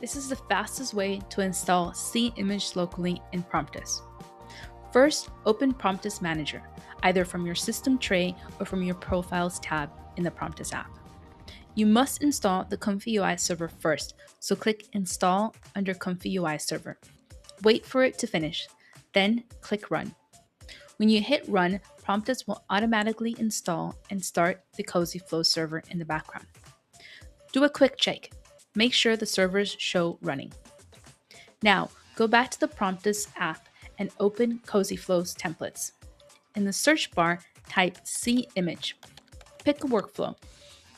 This is the fastest way to install Cimage locally in Promptus. First, open Promptus Manager, either from your system tray or from your Profiles tab in the Promptus app. You must install the ComfyUI server first, so click Install under ComfyUI server. Wait for it to finish, then click Run. When you hit Run, Promptus will automatically install and start the Cosy Flow server in the background. Do a quick check. Make sure the servers show running. Now, go back to the Promptus app and open Cosy Flow's templates. In the search bar, type Cimage. Pick a workflow.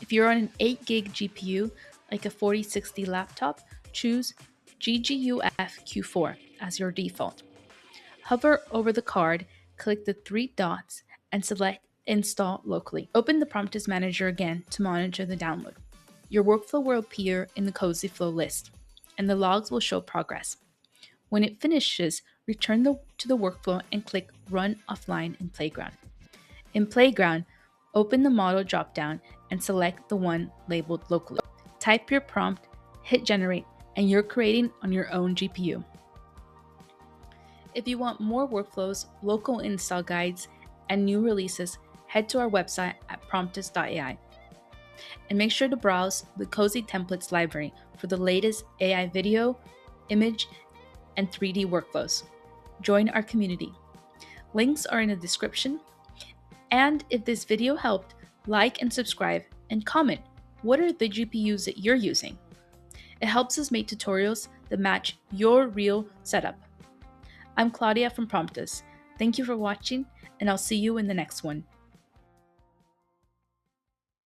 If you're on an 8GB GPU, like a 4060 laptop, choose GGUF Q4 as your default. Hover over the card, click the three dots, and select Install locally. Open the Promptus Manager again to monitor the download. Your workflow will appear in the Cosy Flow list, and the logs will show progress. When it finishes, return to the workflow and click Run Offline in Playground. In Playground, open the model dropdown and select the one labeled locally. Type your prompt, hit generate, and you're creating on your own GPU. If you want more workflows, local install guides, and new releases, head to our website at promptus.ai. And make sure to browse the Cosy Templates library for the latest AI video, image, and 3D workflows. Join our community. Links are in the description. And if this video helped, like and subscribe and comment what are the GPUs that you're using. It helps us make tutorials that match your real setup. I'm Claudia from Promptus. Thank you for watching, and I'll see you in the next one.